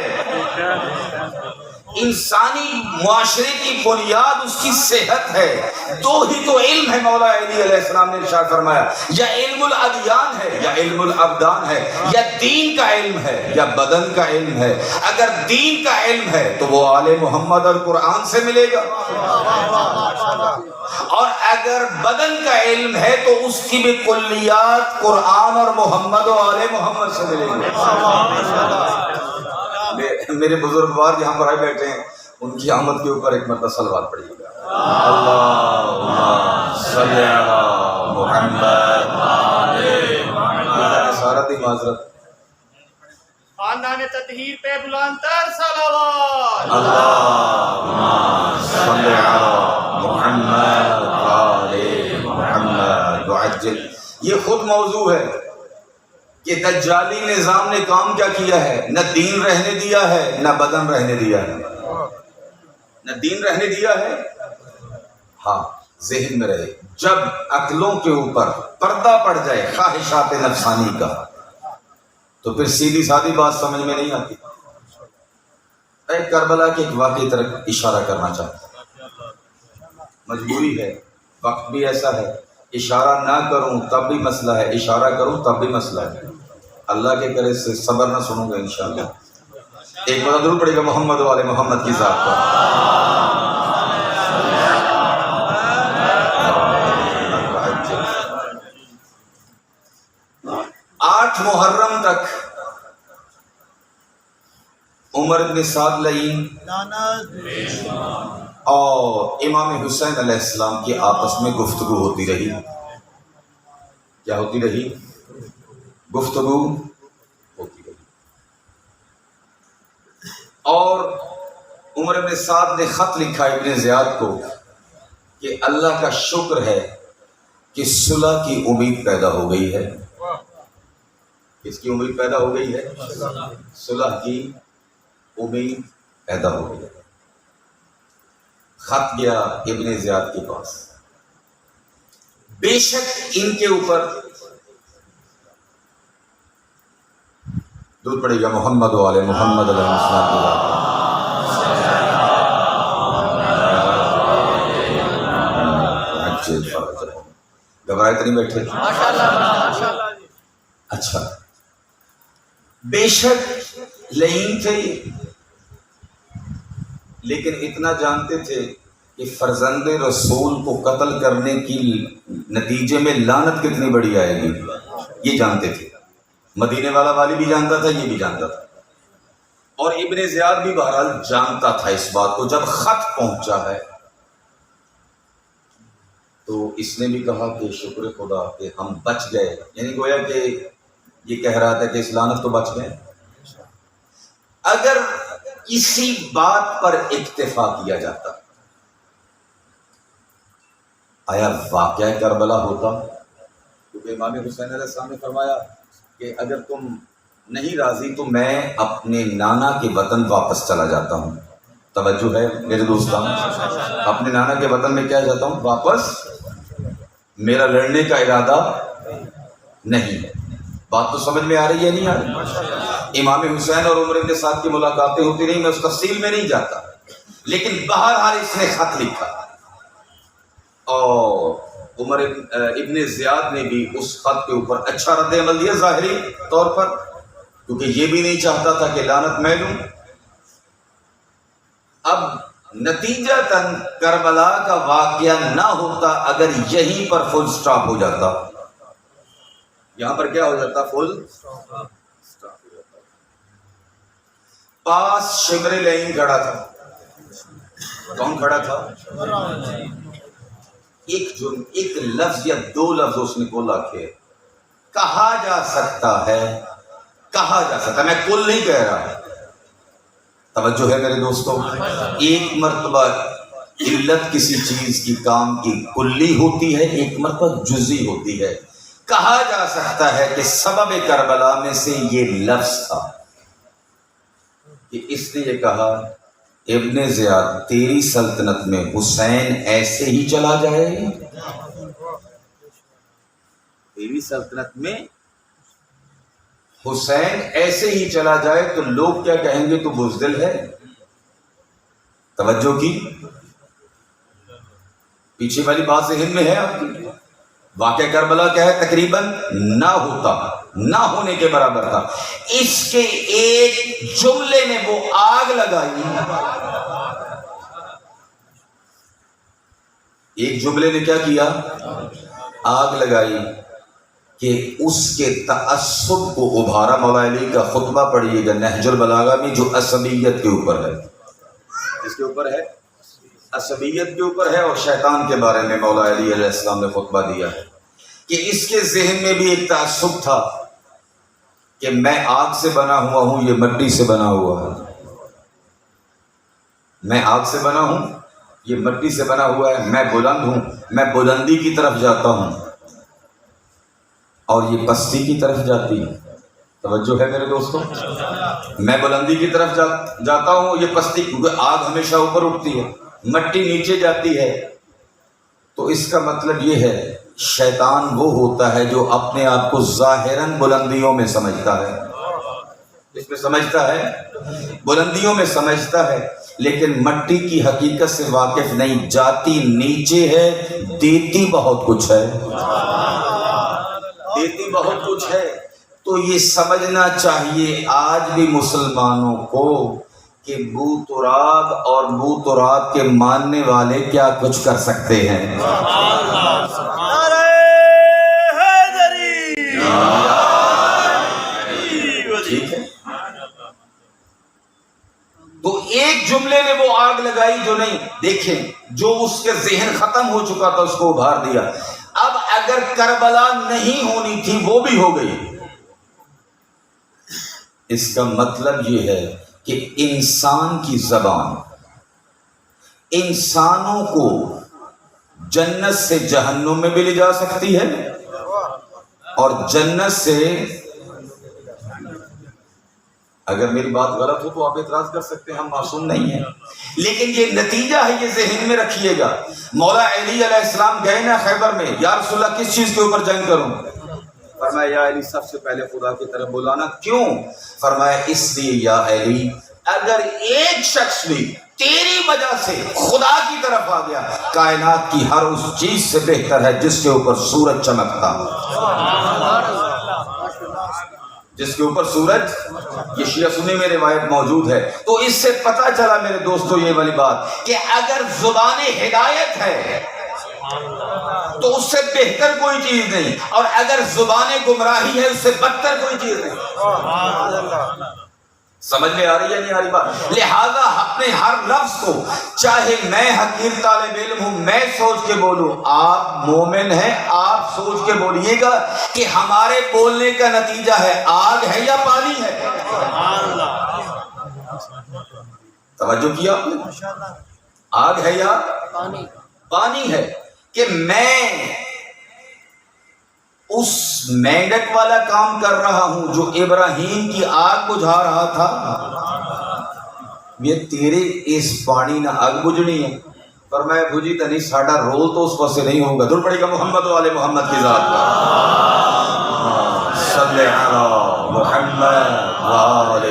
انسانی معاشرے کی بنیاد اس کی صحت ہے، دو ہی تو علم ہے۔ مولا علی علیہ السلام نے ارشاد فرمایا یا علم الادیان ہے یا علم الابدان ہے، یا دین کا علم ہے یا بدن کا علم ہے۔ اگر دین کا علم ہے تو وہ آل محمد اور قرآن سے ملے گا، اور اگر بدن کا علم ہے تو اس کی بھی کلیات قرآن اور محمد و آل محمد سے ملیں گے۔ میرے بزرگوار جہاں پر آئے بیٹھے ہیں ان کی آمد کے اوپر ایک مرتبہ صلوات پڑھیے گا۔ اللہم صلی علی محمد سارت ہی معذرت۔ خاندان تطہیر پہ بلند تر صلوات۔ اللہم صلی علی محمد محمد وعجل۔ یہ خود موضوع ہے کہ دجالی نظام نے کام کیا کیا ہے، نہ دین رہنے دیا ہے نہ بدن رہنے دیا ہے، نہ دین رہنے دیا ہے۔ ہاں ذہن میں رہے، جب عقلوں کے اوپر پردہ پڑ جائے خواہشات نفسانی کا تو پھر سیدھی سادھی بات سمجھ میں نہیں آتی۔ ایک کربلا کے ایک واقعی طرف اشارہ کرنا چاہتا ہوں، مجبوری ہے، وقت بھی ایسا ہے، اشارہ نہ کروں تب بھی مسئلہ ہے، اشارہ کروں تب بھی مسئلہ ہے۔ اللہ کے کرے سے صبر نہ سنوں گا انشاءاللہ۔ ایک بار درود پڑے گا محمد و آل محمد کی ذات پر۔ 8 محرم تک عمر بن سعد لعین اور امام حسین علیہ السلام کی آپس میں گفتگو ہوتی رہی۔ کیا ہوتی رہی؟ گفتگو ہوتی رہی، اور عمر بن سعد نے خط لکھا ابن زیاد کو کہ اللہ کا شکر ہے کہ صلح کی امید پیدا ہو گئی ہے۔ کس کی امید پیدا ہو گئی ہے؟ صلح کی امید پیدا ہو گئی ہے۔ خط گیا ابن زیاد کے پاس، بے شک ان کے اوپر درود پڑے گا محمد و آل محمد علیہ السلام۔ گھبرائے تو نہیں بیٹھے؟ اچھا، بے شک لعین تھے لیکن اتنا جانتے تھے کہ فرزند رسول کو قتل کرنے کی نتیجے میں لعنت کتنی بڑی آئے گی، یہ جانتے تھے۔ مدینے والا والی بھی جانتا تھا، یہ بھی جانتا تھا، اور ابن زیاد بھی بہرحال جانتا تھا اس بات کو۔ جب خط پہنچا ہے تو اس نے بھی کہا کہ شکر خدا کہ ہم بچ گئے، یعنی گویا کہ یہ کہہ رہا تھا کہ اس لعنت تو بچ گئے۔ اگر اسی بات پر اکتفا کیا جاتا، آیا واقعہ کربلا ہوتا؟ کیونکہ امام حسین علیہ السلام نے فرمایا کہ اگر تم نہیں راضی تو میں اپنے نانا کے وطن واپس چلا جاتا ہوں۔ توجہ ہے میرے دوستان، اپنے نانا کے وطن میں کیا جاتا ہوں؟ واپس۔ میرا لڑنے کا ارادہ نہیں ہے۔ بات تو سمجھ میں آ رہی ہے نہیں آ رہی؟ امام حسین اور عمر کے ساتھ کی ملاقاتیں ہوتی رہی، میں اس تفصیل میں نہیں جاتا، لیکن بہرحال اس نے خط لکھا اور عمر ابن زیاد نے بھی اس خط کے اوپر اچھا رد عمل دیا ظاہری طور پر، کیونکہ یہ بھی نہیں چاہتا تھا کہ لعنت میں لوں۔ اب نتیجتاً کربلا کا واقعہ نہ ہوتا اگر یہیں پر فل سٹاپ ہو جاتا، یہاں پر کیا ہو جاتا؟ فل سٹاپ ہو جاتا۔ پاس شمر لعین کھڑا تھا۔ کون کھڑا تھا؟ ایک لفظ یا دو لفظ اس نے بولا کہ کہا جا سکتا ہے، کہا جا سکتا، میں کل نہیں کہہ رہا۔ توجہ ہے میرے دوستوں، ایک مرتبہ علت کسی چیز کی کام کی کلی ہوتی ہے، ایک مرتبہ جزئی ہوتی ہے۔ کہا جا سکتا ہے کہ سبب کربلا میں سے یہ لفظ تھا کہ اس نے یہ کہا ابن زیاد تیری سلطنت میں حسین ایسے ہی چلا جائے، تیری سلطنت میں حسین ایسے ہی چلا جائے تو لوگ کیا کہیں گے؟ تو بزدل ہے۔ توجہ کی، پیچھے والی بات ذہن میں ہے آپ کی؟ واقعہ کربلا کیا ہے؟ تقریباً نہ ہوتا، نہ ہونے کے برابر تھا۔ اس کے ایک جملے نے وہ آگ لگائی، ایک جملے نے کیا کیا؟ آگ لگائی کہ اس کے تعصب کو ابھارا۔ مولا علی کا خطبہ پڑھیے گا نہج البلاغہ میں، جو عصبیت کے اوپر ہے۔ اس کے اوپر ہے، عصبیت کے اوپر ہے، اور شیطان کے بارے میں مولا علی علیہ السلام نے خطبہ دیا ہے کہ اس کے ذہن میں بھی ایک تعصب تھا کہ میں آگ سے بنا ہوا ہوں، یہ مٹی سے بنا ہوا ہے۔ میں آگ سے بنا ہوں، یہ مٹی سے بنا ہوا ہے۔ میں بلند ہوں، میں بلندی کی طرف جاتا ہوں، اور یہ پستی کی طرف جاتی ہے۔ توجہ ہے میرے دوستوں، میں بلندی کی طرف جاتا ہوں، یہ پستی، کیونکہ آگ ہمیشہ اوپر اٹھتی ہے، مٹی نیچے جاتی ہے۔ تو اس کا مطلب یہ ہے شیطان وہ ہوتا ہے جو اپنے آپ کو ظاہراً بلندیوں میں سمجھتا ہے، اس میں سمجھتا ہے، بلندیوں میں سمجھتا ہے، لیکن مٹی کی حقیقت سے واقف نہیں، جاتی نیچے ہے، دیتی بہت کچھ ہے، دیتی بہت کچھ ہے۔ تو یہ سمجھنا چاہیے آج بھی مسلمانوں کو کہ بو تراب اور بو تراب کے ماننے والے کیا کچھ کر سکتے ہیں۔ ٹھیک ہے، تو ایک جملے نے وہ آگ لگائی جو نہیں، دیکھیں، جو اس کے ذہن ختم ہو چکا تھا اس کو ابھار دیا۔ اب اگر کربلا نہیں ہونی تھی، وہ بھی ہو گئی۔ اس کا مطلب یہ ہے کہ انسان کی زبان انسانوں کو جنت سے جہنم میں بھی لے جا سکتی ہے، اور جنت سے، اگر میری بات غلط ہو تو آپ اعتراض کر سکتے ہیں، ہم معصوم نہیں ہیں، لیکن یہ نتیجہ ہے، یہ ذہن میں رکھیے گا۔ مولا علی علیہ السلام گئے نا خیبر میں، یا رسول اللہ کس چیز کے اوپر جنگ کروں؟ فرمایا یا علی سب سے پہلے خدا کی طرف بلانا۔ کیوں؟ فرمایا اس لیے یا علی اگر ایک شخص بھی تیری وجہ سے خدا کی طرف آ گیا، کائنات کی ہر اس چیز سے بہتر ہے جس کے اوپر سورج چمکتا، جس کے اوپر سورج، یہ شیعہ سنی میں روایت موجود ہے۔ تو اس سے پتہ چلا میرے دوستو یہ والی بات کہ اگر زبان ہدایت ہے تو اس سے بہتر کوئی چیز نہیں، اور اگر زبان گمراہی ہے اس سے بدتر کوئی چیز نہیں۔ سمجھ میں آ رہی ہے نہیں آ رہی بات؟ لہذا اپنے ہر لفظ کو، چاہے میں حقیر طالب علم ہوں، میں سوچ کے بولوں، آپ مومن ہیں، آپ سوچ کے بولیے گا کہ ہمارے بولنے کا نتیجہ ہے آگ ہے یا پانی ہے؟ توجہ کیا آپ نے؟ آگ ہے یا پانی ہے؟ کہ میں اس مینڈک والا کام کر رہا ہوں جو ابراہیم کی آگ بجھا رہا تھا، یہ تیرے اس پانی نہ آگ بجھنی ہے۔ فرمایا بجھی تو نہیں، ساڑھا رول تو اس پر سے نہیں ہوگا۔ در پڑے گا محمد والے محمد کی ذات کا، صلی علی محمد وآل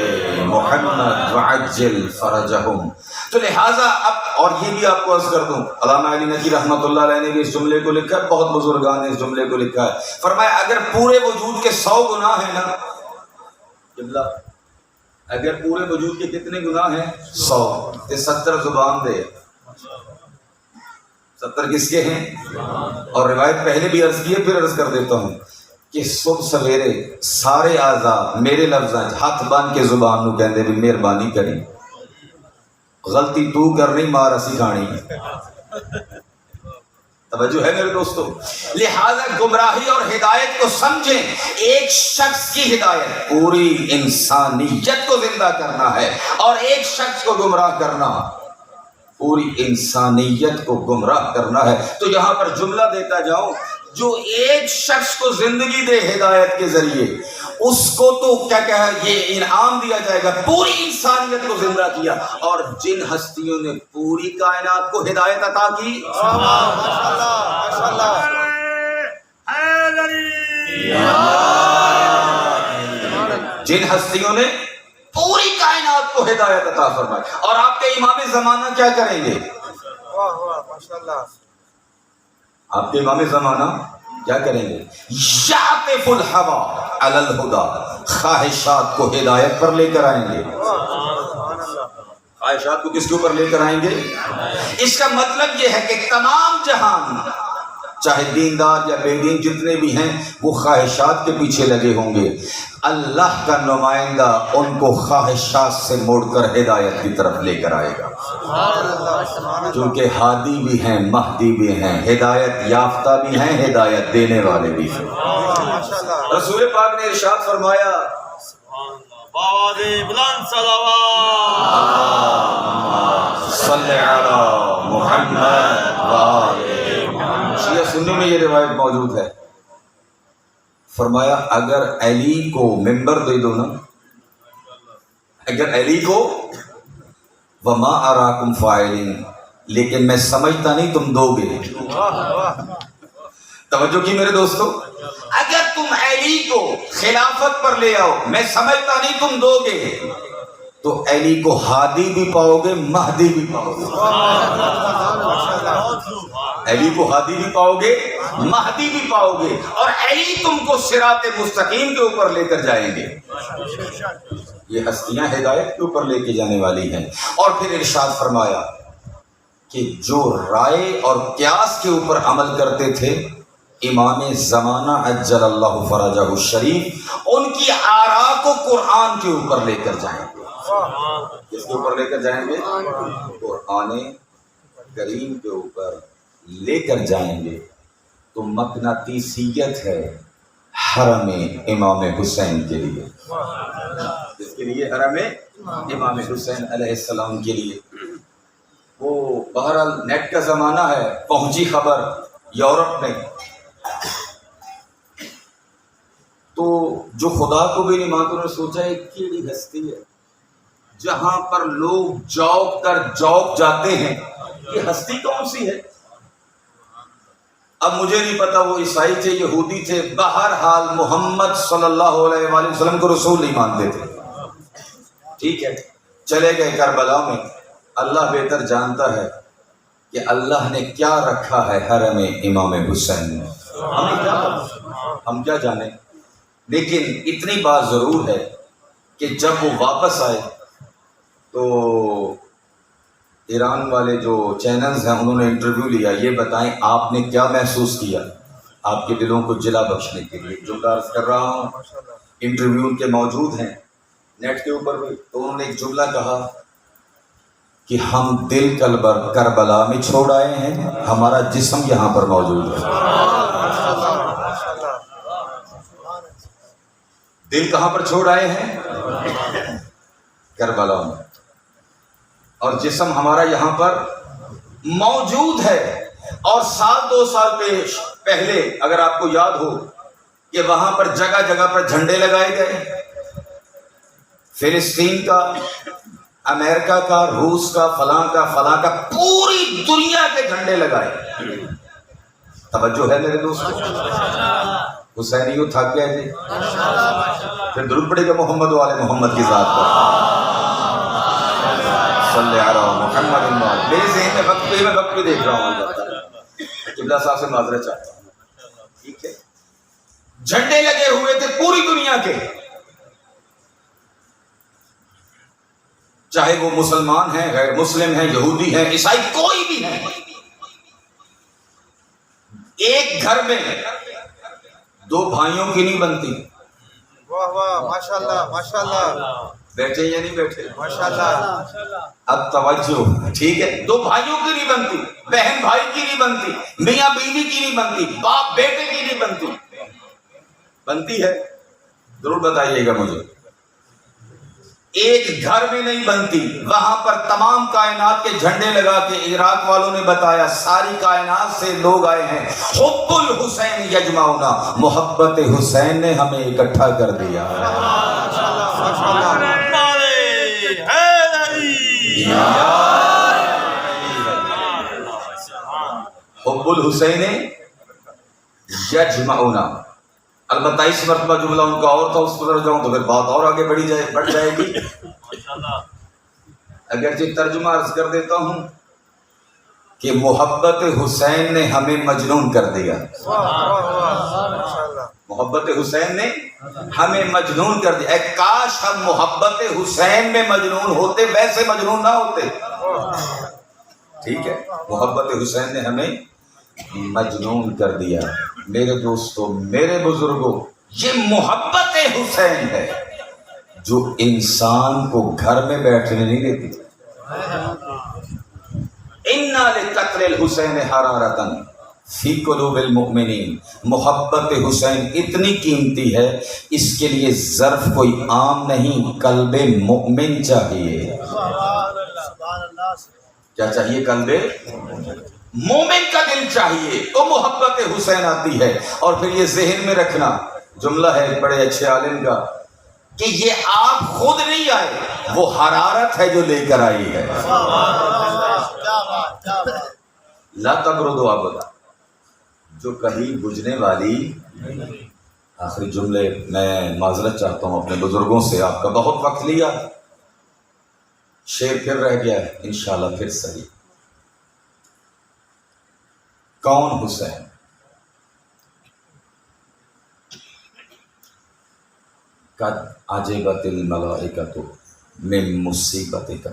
محمد وعجل فرجہم. تو لہٰذا اب اور یہ بھی آپ کو عرض کر دوں، علامہ علی نقوی رحمۃ اللہ علیہ نے بھی اس جملے کو لکھا ہے، بہت بزرگان نے اس جملے کو لکھا ہے. فرمایا اگر پورے وجود کے 100 گناہ ہیں نا قبلہ، اگر پورے وجود کے کتنے گناہ ہیں 100، تو 70 زبان دے، 70 کس کے ہیں؟ اور روایت پہلے بھی عرض کی ہے، پھر عرض کر دیتا ہوں کہ صبح سویرے سارے اعضاء میرے لفظاں ہاتھ بن کے زبان نو کہندے بھی مہربانی کری، غلطی تو کرنی مار اسی کھانی. توجہ ہے میرے دوستو. لہذا گمراہی اور ہدایت کو سمجھیں. ایک شخص کی ہدایت پوری انسانیت کو زندہ کرنا ہے، اور ایک شخص کو گمراہ کرنا پوری انسانیت کو گمراہ کرنا ہے. تو یہاں پر جملہ دیتا جاؤں، جو ایک شخص کو زندگی دے ہدایت کے ذریعے، اس کو تو کیا کہا یہ انعام دیا جائے گا، پوری انسانیت کو زندہ کیا. اور جن ہستیوں نے پوری کائنات کو ہدایت عطا کی، جن ہستیوں نے پوری کائنات کو ہدایت عطا فرمائی. اور آپ کے امام زمانہ کیا کریں گے؟ آپ کے امام زمانہ کیا کریں گے؟ یعطف الہوی علی الہدی، خواہشات کو ہدایت پر لے کر آئیں گے. خواہشات کو کس کے اوپر لے کر آئیں گے؟ اس کا مطلب یہ ہے کہ تمام جہان، چاہے دیندار یا بے دین جتنے بھی ہیں، وہ خواہشات کے پیچھے لگے ہوں گے. اللہ کا نمائندہ ان کو خواہشات سے موڑ کر ہدایت کی طرف لے کر آئے گا، کیونکہ ہادی بھی ہیں، مہدی بھی ہیں، ہدایت یافتہ بھی ہیں، ہدایت دینے والے بھی ہیں. رسول پاک نے ارشاد فرمایا، بابا دے بلند صلوات، صلی علی محمد وآل محمد. شیعہ سنی میں یہ روایت موجود ہے. فرمایا اگر علی کو ممبر دے دو نا، اگر علی کو وما اراکم فاعلین، لیکن میں سمجھتا نہیں تم دو گے. توجہ کی میرے دوستو، اگر تم علی کو خلافت پر لے آؤ، میں سمجھتا نہیں تم دو گے، تو علی کو ہادی بھی پاؤ گے، مہدی بھی پاؤ گے. علی کو ہادی بھی پاؤ گے، مہدی بھی پاؤ گے، اور علی تم کو صراط مستقیم کے اوپر لے کر جائیں گے. یہ ہستیاں ہدایت کے اوپر لے کے جانے والی ہیں. اور پھر ارشاد فرمایا کہ جو رائے اور قیاس کے اوپر عمل کرتے تھے، امام زمانہ عجل اللہ فرجہ الشریف ان کی آراء کو قرآن کے اوپر لے کر جائیں گے. کس کے اوپر لے کر جائیں گے؟ قرآن کریم کے اوپر لے کر جائیں گے. تو مقناطیسیت ہے حرم امام حسین کے لیے. اس کے لیے حرم امام حسین علیہ السلام کے لیے. وہ بہرحال نیٹ کا زمانہ ہے، پہنچی خبر یورپ میں، تو جو خدا کو بھی نہیں مانتے انہوں نے سوچا یہ کیڑی ہستی ہے جہاں پر لوگ جوک کر جوک جاتے ہیں، یہ ہستی کون سی ہے؟ اب مجھے نہیں پتا وہ عیسائی تھے، یہودی تھے، بہرحال محمد صلی اللہ علیہ وآلہ وسلم کو رسول نہیں مانتے تھے. ٹھیک ہے، چلے گئے کربلا میں. اللہ بہتر جانتا ہے کہ اللہ نے کیا رکھا ہے حرم امام حسین میں. ہمیں کیا پتا، ہم کیا جانے. لیکن اتنی بات ضرور ہے کہ جب وہ واپس آئے تو ایران والے جو چینلز ہیں انہوں نے انٹرویو لیا. یہ بتائیں آپ نے کیا محسوس کیا آپ کے دلوں کو جلا بخشنے کے لیے. جو عرض کر رہا ہوں انٹرویو ان کے موجود ہیں نیٹ کے اوپر بھی. تو انہوں نے ایک جملہ کہا کہ ہم دل کربلا میں چھوڑ آئے ہیں، ہمارا جسم یہاں پر موجود ہے. دل کہاں پر چھوڑ آئے ہیں؟ کربلا میں، اور جسم ہمارا یہاں پر موجود ہے. اور 2 سال پہلے اگر آپ کو یاد ہو کہ وہاں پر جگہ جگہ پر جھنڈے لگائے گئے، فلسطین کا، امریکہ کا، روس کا، فلاں کا، پوری دنیا کے جھنڈے لگائے. توجہ ہے میرے دوستو. حسینیوں تھک گئے تھے؟ پھر درود پڑے گا محمد والے محمد کی ذات پر صلی علی محمد. میرے ذہن میں وقت پہ میں وقت پہ دیکھ رہا ہوں. قبلہ صاحب سے معذرت چاہتا ہوں. ٹھیک ہے. جھنڈے لگے ہوئے تھے پوری دنیا کے، چاہے وہ مسلمان ہیں، غیر مسلم ہیں، یہودی ہیں، عیسائی، کوئی بھی ہے. ایک گھر میں دو بھائیوں کی نہیں بنتی. واہ واہ ماشاءاللہ ماشاءاللہ. بیٹھے یا نہیں بیٹھے؟ ماشاءاللہ. اب توجہ. ٹھیک ہے. دو بھائیوں کی نہیں بنتی، بہن بھائی کی نہیں بنتی، میاں بیوی کی نہیں بنتی، باپ بیٹے کی نہیں بنتی. بنتی ہے؟ ضرور بتائیے گا مجھے. ایک گھر میں نہیں بنتی، وہاں پر تمام کائنات کے جھنڈے لگا کے عراق والوں نے بتایا ساری کائنات سے لوگ آئے ہیں. حب الحسین یجمعنا، محبت حسین نے ہمیں اکٹھا کر دیا. حب الحسین یجمعنا. البتہ اس مرتبہ جملہ ان کا اور تھا، اس پر جاؤں تو پھر بات اور آگے بڑھ جائے گی. اگرچہ ترجمہ عرض کر دیتا ہوں کہ محبت حسین نے ہمیں مجنون کر دیا. محبت حسین نے ہمیں مجنون کر دیا. اے کاش ہم محبت حسین میں مجنون ہوتے، ویسے مجنون نہ ہوتے. ٹھیک ہے. محبت حسین نے ہمیں مجنون کر دیا. میرے دوستو، میرے بزرگوں، یہ محبت حسین ہے جو انسان کو گھر میں بیٹھنے نہیں دیتی. اِنَّا لِقَتْلِ الْحُسَيْنِ حَرَارَةً فِي قُلُوبِ الْمُؤْمِنِينَ. محبت حسین اتنی قیمتی ہے، اس کے لیے ظرف کوئی عام نہیں، قلب مؤمن چاہیے. کیا چاہیے؟ قلب مومن کا دل چاہیے تو محبت حسین آتی ہے. اور پھر یہ ذہن میں رکھنا، جملہ ہے بڑے اچھے عالم کا، کہ یہ آپ خود نہیں آئے، وہ حرارت ہے جو لے کر آئی ہے. لا تبردو ابدا، جو کبھی بجھنے والی. آخری جملے میں معذرت چاہتا ہوں اپنے بزرگوں سے، آپ کا بہت وقت لیا. شعر پھر رہ گیا ہے، انشاءاللہ پھر صحیح. کون حسین؟ قد عجبت الملائکۃ من مصیبتک.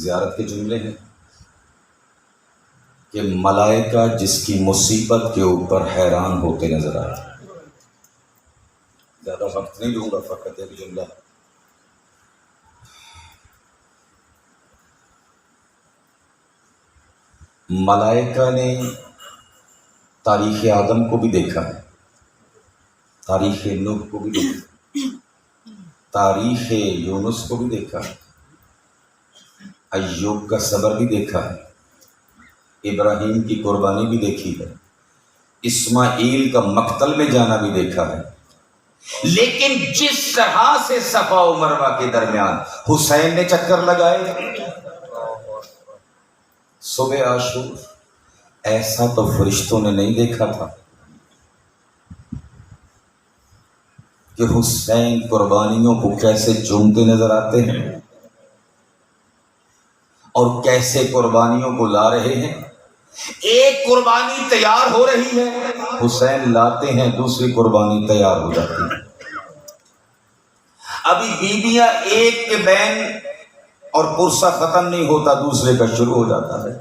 زیارت کے جملے ہیں کہ ملائکہ جس کی مصیبت کے اوپر حیران ہوتے نظر آئے. زیادہ وقت نہیں دوں گا، فقط ایک جملہ. ملائکہ نے تاریخ آدم کو بھی دیکھا ہے، تاریخ نوح کو بھی دیکھا، تاریخ یونس کو بھی دیکھا ہے، ایوب کا صبر بھی دیکھا ہے، ابراہیم کی قربانی بھی دیکھی ہے، اسماعیل کا مقتل میں جانا بھی دیکھا ہے. لیکن جس طرح سے صفا و مروہ کے درمیان حسین نے چکر لگائے صبح عاشور، ایسا تو فرشتوں نے نہیں دیکھا تھا کہ حسین قربانیوں کو کیسے چومتے نظر آتے ہیں اور کیسے قربانیوں کو لا رہے ہیں. ایک قربانی تیار ہو رہی ہے، حسین لاتے ہیں، دوسری قربانی تیار ہو جاتی ہے. ابھی بیویاں ایک کے بین اور پرسہ ختم نہیں ہوتا، دوسرے کا شروع ہو جاتا ہے.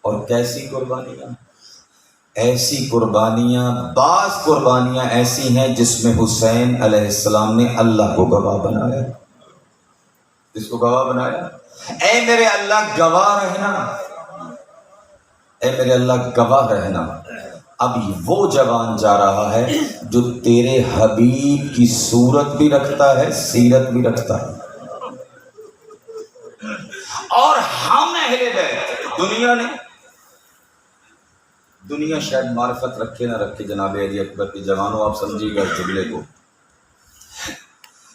اور کیسی قربانیاں؟ ایسی قربانیاں، بعض قربانیاں ایسی ہیں جس میں حسین علیہ السلام نے اللہ کو گواہ بنایا. جس کو گواہ بنایا، اے میرے اللہ گواہ رہنا، اے میرے اللہ گواہ رہنا. اب وہ جوان جا رہا ہے جو تیرے حبیب کی صورت بھی رکھتا ہے، سیرت بھی رکھتا ہے. اور ہم اہل بیت، دنیا شاید معرفت رکھے نہ رکھے جناب علی اکبر کے جوانوں، آپ سمجھیے گا جملے کو.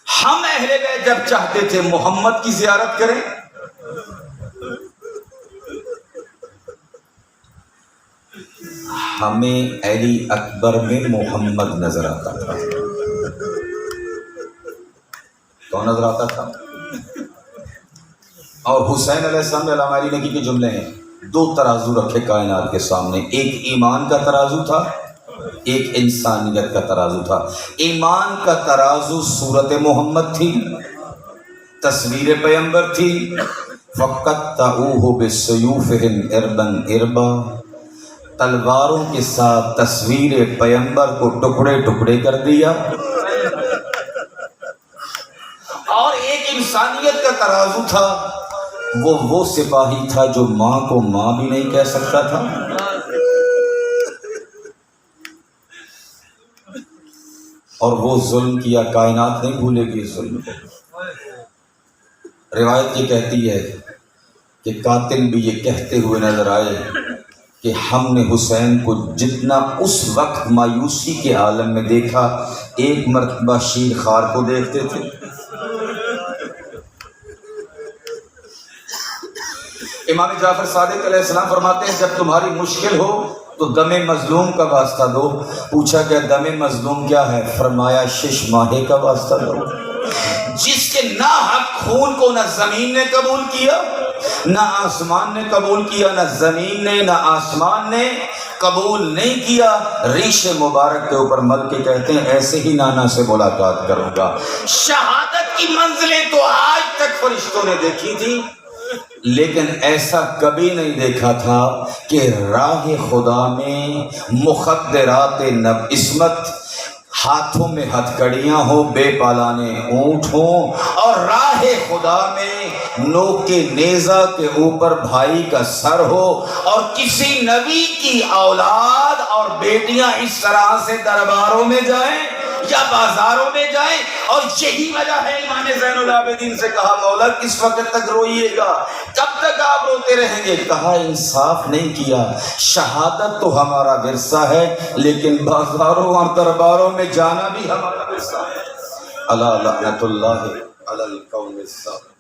ہم اہل بیت جب چاہتے تھے محمد کی زیارت کریں، ہمیں علی اکبر میں محمد نظر آتا تھا. کون نظر آتا تھا؟ اور حسین علیہ السلام علامہ علی نگی کے جملے ہیں. دو ترازو رکھے کائنات کے سامنے، ایک ایمان کا ترازو تھا، ایک انسانیت کا ترازو تھا. ایمان کا ترازو صورت محمد تھی، تصویر پیمبر تھی. فَقَطَّعُوهُ بِالسُّيُوفِهِمْ إِرْبًا إِرْبًا، تلواروں کے ساتھ تصویر پیمبر کو ٹکڑے ٹکڑے کر دیا. اور ایک انسانیت کا ترازو تھا، وہ سپاہی تھا جو ماں کو ماں بھی نہیں کہہ سکتا تھا. اور وہ ظلم کیا، کائنات نہیں بھولے گی اس ظلم کو. روایت یہ کہتی ہے کہ قاتل بھی یہ کہتے ہوئے نظر آئے کہ ہم نے حسین کو جتنا اس وقت مایوسی کے عالم میں دیکھا، ایک مرتبہ شیر خوار کو دیکھتے تھے. امام جعفر صادق علیہ السلام فرماتے ہیں جب تمہاری مشکل ہو تو دم مظلوم کا واسطہ دو. پوچھا کہ دم مظلوم کیا ہے؟ فرمایا شش ماہے کا واسطہ دو، جس کے نہ حق خون کو نہ زمین نے قبول کیا، نہ آسمان نے قبول کیا، نہ زمین نے نہ آسمان نے قبول نہیں کیا. ریش مبارک کے اوپر مل کے کہتے ہیں ایسے ہی نانا سے ملاقات کروں گا. شہادت کی منزلیں تو آج تک فرشتوں نے دیکھی تھی، لیکن ایسا کبھی نہیں دیکھا تھا کہ راہ خدا میں مخدرات عصمت، ہاتھوں میں ہتھکڑیاں ہوں، بے پالانے اونٹ ہوں، اور راہ خدا میں نوک کے نیزہ کے اوپر بھائی کا سر ہو، اور کسی نبی کی اولاد اور بیٹیاں اس طرح سے درباروں میں جائیں یا بازاروں میں جائیں. اور یہی وجہ ہے امام زین العابدین سے کہا مولا کس وقت تک روئیے گا، کب تک آپ روتے رہیں گے؟ کہا انصاف نہیں کیا. شہادت تو ہمارا ورثہ ہے، لیکن بازاروں اور درباروں میں جانا بھی ہمارا ورثہ ہے. الا لعنت اللہ علی القوم الظالمین.